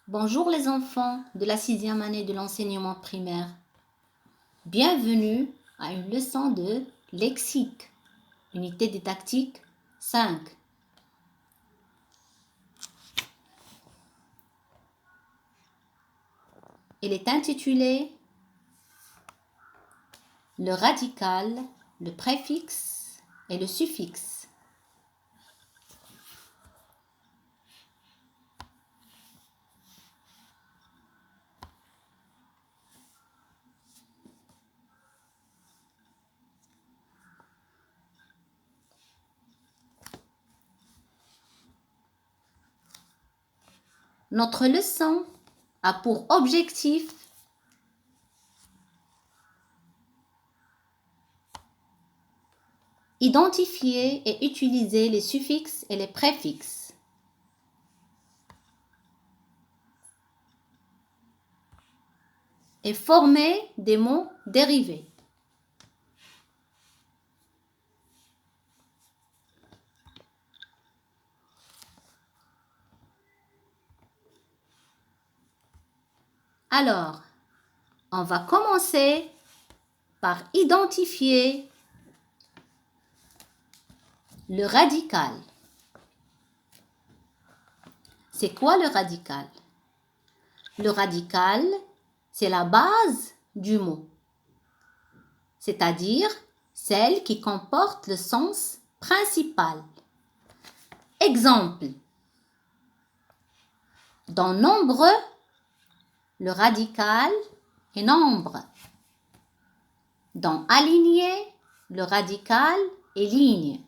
Bonjour les enfants de la 6e année de l'enseignement primaire. Bienvenue à une leçon de lexique, unité didactique 5. Elle est intitulée le radical, le préfixe et le suffixe. Notre leçon a pour objectif identifier et utiliser les suffixes et les préfixes. Et former des mots dérivés. Alors, on va commencer par identifier le radical. C'est quoi le radical? Le radical, c'est la base du mot, c'est-à-dire celle qui comporte le sens principal. Exemple, dans nombreux, le radical est nombre. Dans aligné, le radical est ligne.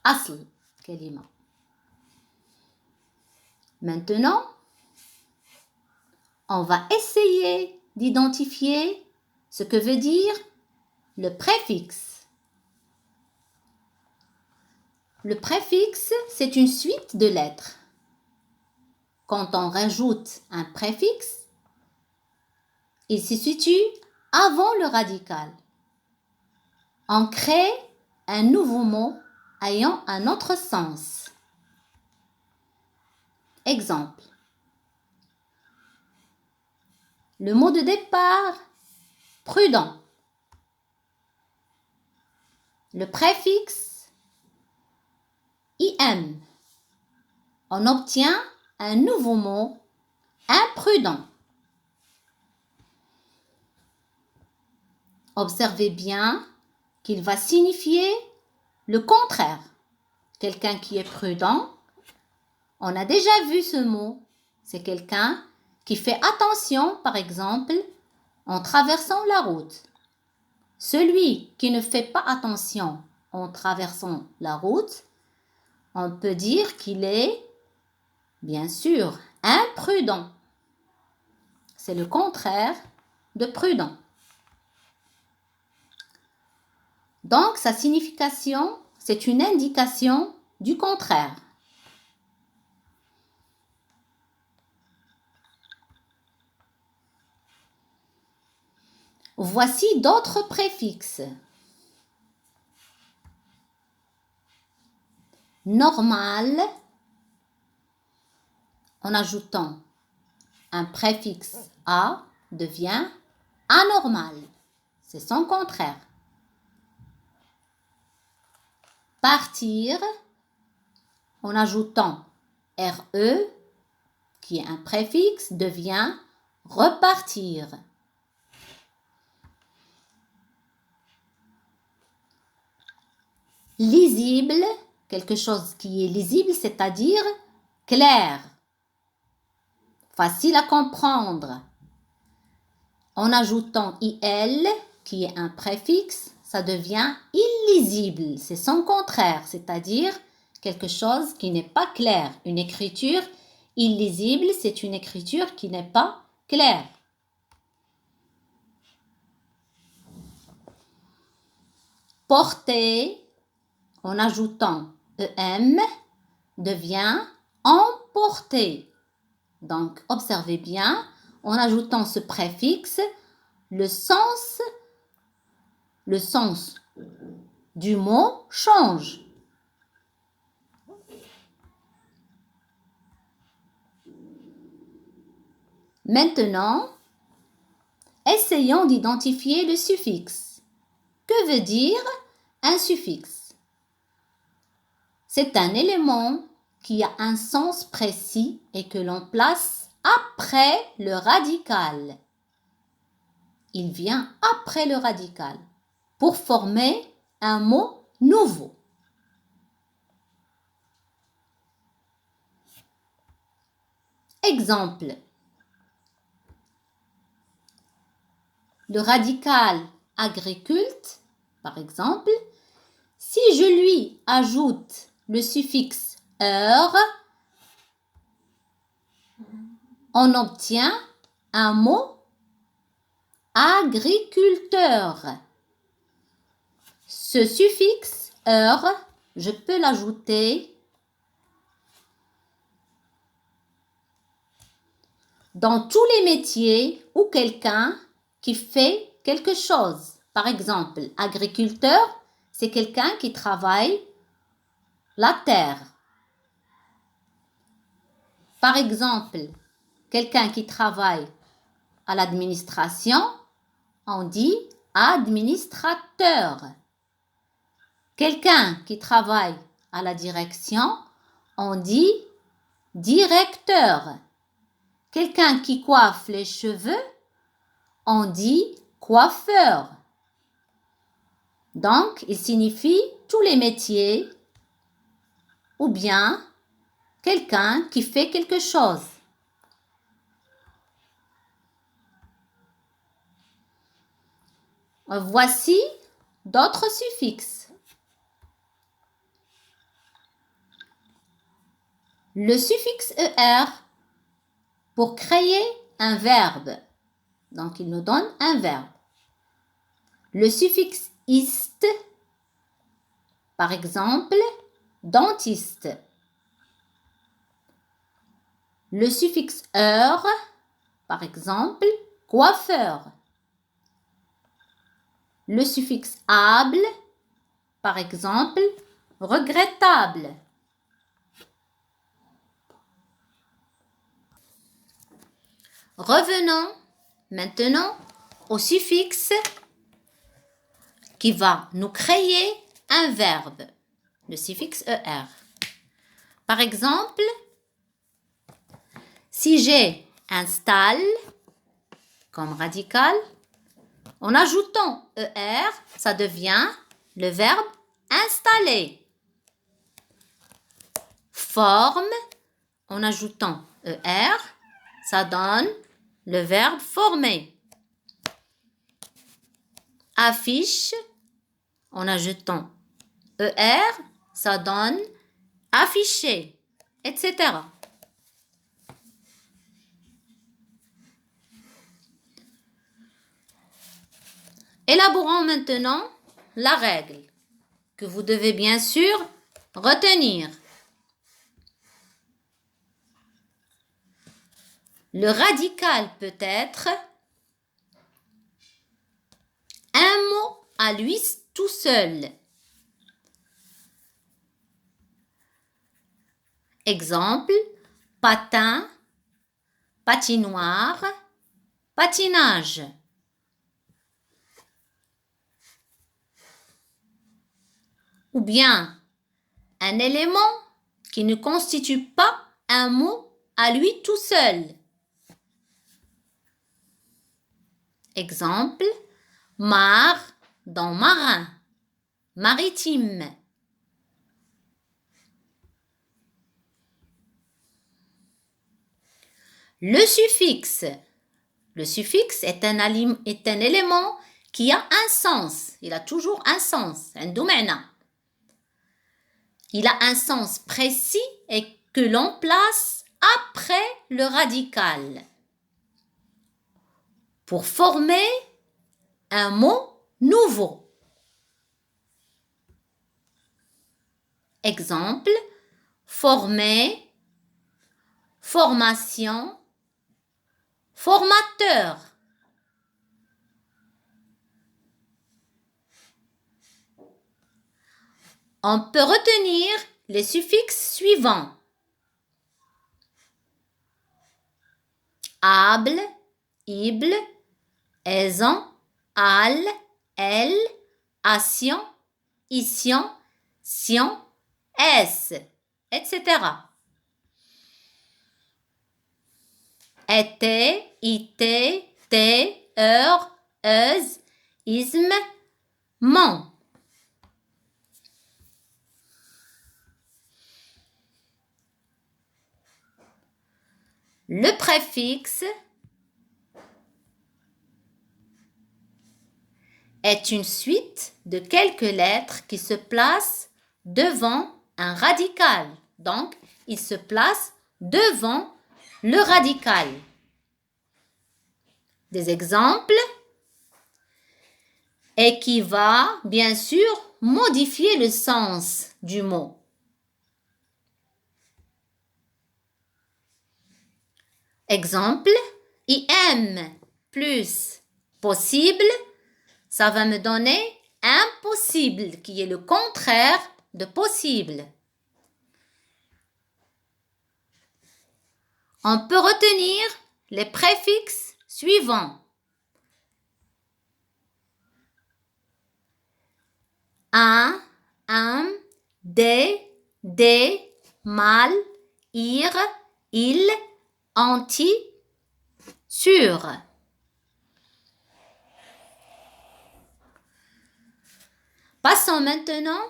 Asl, kalima. Maintenant, on va essayer d'identifier ce que veut dire le préfixe. Le préfixe, c'est une suite de lettres. Quand on rajoute un préfixe, il se situe avant le radical. On crée un nouveau mot ayant un autre sens. Exemple. Le mot de départ, prudent. Le préfixe, im. On obtient un nouveau mot, imprudent. Observez bien qu'il va signifier le contraire. Quelqu'un qui est prudent, on a déjà vu ce mot. C'est quelqu'un qui fait attention, par exemple, en traversant la route. Celui qui ne fait pas attention en traversant la route, on peut dire qu'il est, bien sûr, imprudent. C'est le contraire de prudent. Donc, sa signification, c'est une indication du contraire. Voici d'autres préfixes. Normal, en ajoutant un préfixe a, devient anormal. C'est son contraire. Partir, en ajoutant re, qui est un préfixe, devient repartir. Lisible, quelque chose qui est lisible, c'est-à-dire clair, facile à comprendre. En ajoutant il, qui est un préfixe, ça devient illisible. C'est son contraire, c'est-à-dire quelque chose qui n'est pas clair. Une écriture illisible, c'est une écriture qui n'est pas claire. Porter, en ajoutant em, devient emporter. Donc, observez bien, en ajoutant ce préfixe, le sens du mot change. Maintenant, essayons d'identifier le suffixe. Que veut dire un suffixe? C'est un élément qui a un sens précis et que l'on place après le radical. Il vient après le radical pour former un mot nouveau. Exemple. Le radical agriculte, par exemple, si je lui ajoute le suffixe heure, on obtient un mot agriculteur. Ce suffixe heure, je peux l'ajouter dans tous les métiers ou quelqu'un qui fait quelque chose. Par exemple, agriculteur, c'est quelqu'un qui travaille la terre. Par exemple, quelqu'un qui travaille à l'administration, on dit administrateur. Quelqu'un qui travaille à la direction, on dit directeur. Quelqu'un qui coiffe les cheveux, on dit coiffeur. Donc, il signifie tous les métiers ou bien quelqu'un qui fait quelque chose. Voici d'autres suffixes. Le suffixe ER pour créer un verbe. Donc, il nous donne un verbe. Le suffixe iste, par exemple, dentiste. Le suffixe heure, par exemple, coiffeur. Le suffixe able, par exemple, regrettable. Revenons maintenant au suffixe qui va nous créer un verbe, le suffixe ER. Par exemple, si j'ai installe comme radical, en ajoutant ER, ça devient le verbe installer. Forme, en ajoutant ER, ça donne le verbe former. Affiche, en ajoutant ER, ça donne afficher, etc. Élaborons maintenant la règle que vous devez bien sûr retenir. Le radical peut être un mot à lui tout seul. Exemple, patin, patinoire, patinage. Ou bien un élément qui ne constitue pas un mot à lui tout seul. Exemple, mare dans marin, maritime. Le suffixe est un élément qui a un sens. Il a toujours un sens, un domaine. Il a un sens précis et que l'on place après le radical pour former un mot nouveau. Exemple, former, formation, formateur. On peut retenir les suffixes suivants. able, ible, aisant, al, elle, action, ission, sion, s, etc. Était, ité, té, heure, euse, isme, mon. Le préfixe est une suite de quelques lettres qui se placent devant un radical. Donc, il se place devant le radical. Des exemples et qui va, bien sûr, modifier le sens du mot. Exemple, im plus possible, ça va me donner impossible, qui est le contraire de possible. On peut retenir les préfixes suivants. Un, des, mal, ir, il, anti, sur. Passons maintenant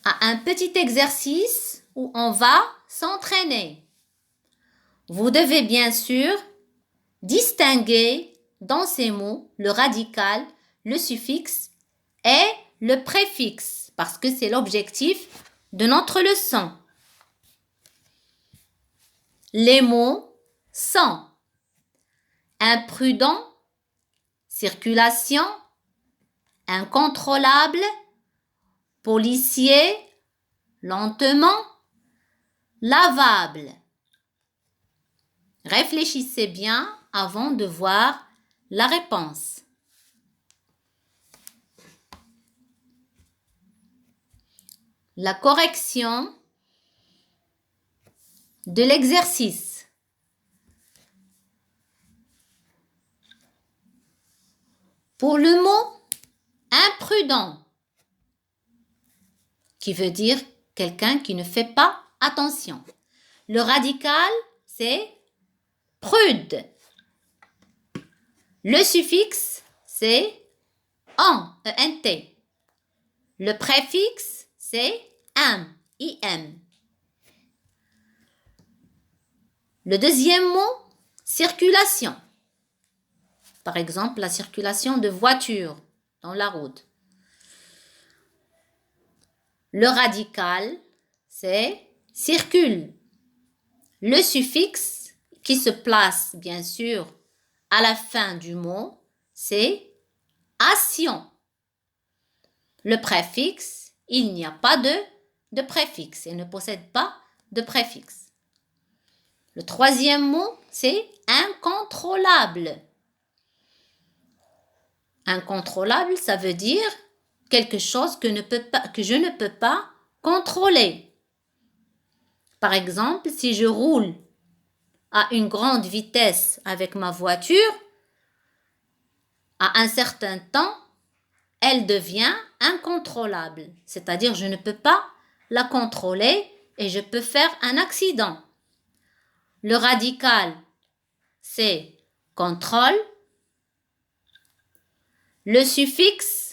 à un petit exercice où on va s'entraîner. Vous devez bien sûr distinguer dans ces mots le radical, le suffixe et le préfixe parce que c'est l'objectif de notre leçon. Les mots sont imprudent, circulation, incontrôlable, policier, lentement, lavable. Réfléchissez bien avant de voir la réponse. La correction de l'exercice. Pour le mot imprudent, qui veut dire quelqu'un qui ne fait pas attention. Le radical, c'est prude. Le suffixe, c'est en, ent. Le préfixe, c'est im, im. Le deuxième mot, circulation. Par exemple, la circulation de voitures dans la route. Le radical, c'est circule. Le suffixe qui se place, bien sûr, à la fin du mot, c'est action. Le préfixe, il n'y a pas de préfixe. Il ne possède pas de préfixe. Le troisième mot, c'est incontrôlable. Incontrôlable, ça veut dire quelque chose que je ne peux pas contrôler. Par exemple, si je roule à une grande vitesse avec ma voiture, à un certain temps, elle devient incontrôlable. C'est-à-dire, je ne peux pas la contrôler et je peux faire un accident. Le radical, c'est contrôle. Le suffixe,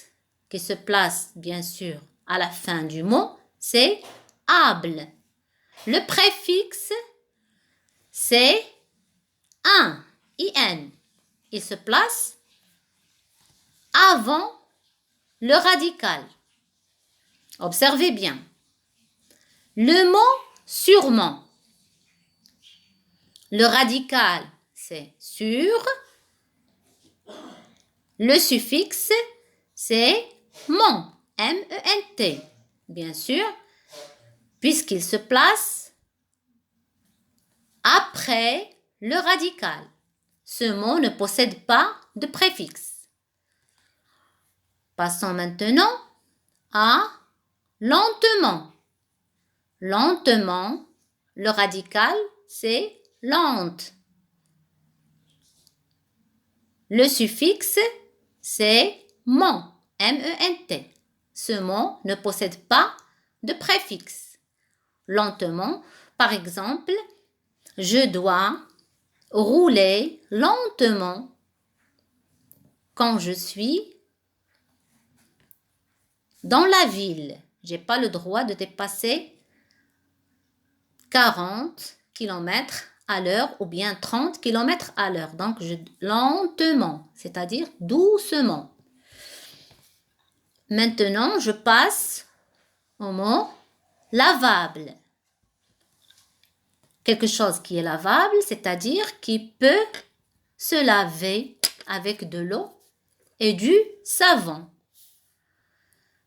qui se place bien sûr à la fin du mot, c'est able. Le préfixe, c'est in. Il se place avant le radical. Observez bien. Le mot sûrement. Le radical, c'est sur. Le suffixe, c'est mon, M-E-N-T, bien sûr, puisqu'il se place après le radical. Ce mot ne possède pas de préfixe. Passons maintenant à lentement. Lentement, le radical, c'est lente. Le suffixe, c'est ment, M-E-N-T. Ce mot ne possède pas de préfixe. Lentement, par exemple, je dois rouler lentement quand je suis dans la ville. Je n'ai pas le droit de dépasser 40 km à l'heure ou bien 30 km à l'heure. Donc, lentement, c'est-à-dire doucement. Maintenant, je passe au mot lavable. Quelque chose qui est lavable, c'est-à-dire qui peut se laver avec de l'eau et du savon.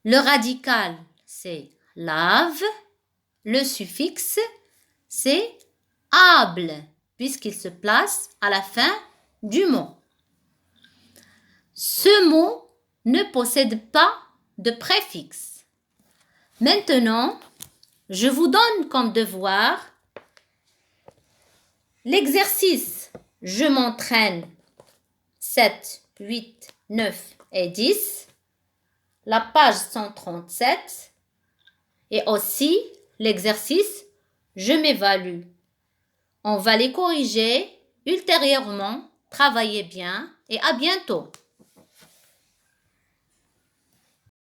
Le radical, c'est lave. Le suffixe, c'est able, puisqu'il se place à la fin du mot. Ce mot ne possède pas de préfixe. Maintenant, je vous donne comme devoir l'exercice. Je m'entraîne 7, 8, 9 et 10. La page 137. Et aussi l'exercice je m'évalue. On va les corriger ultérieurement. Travaillez bien et à bientôt.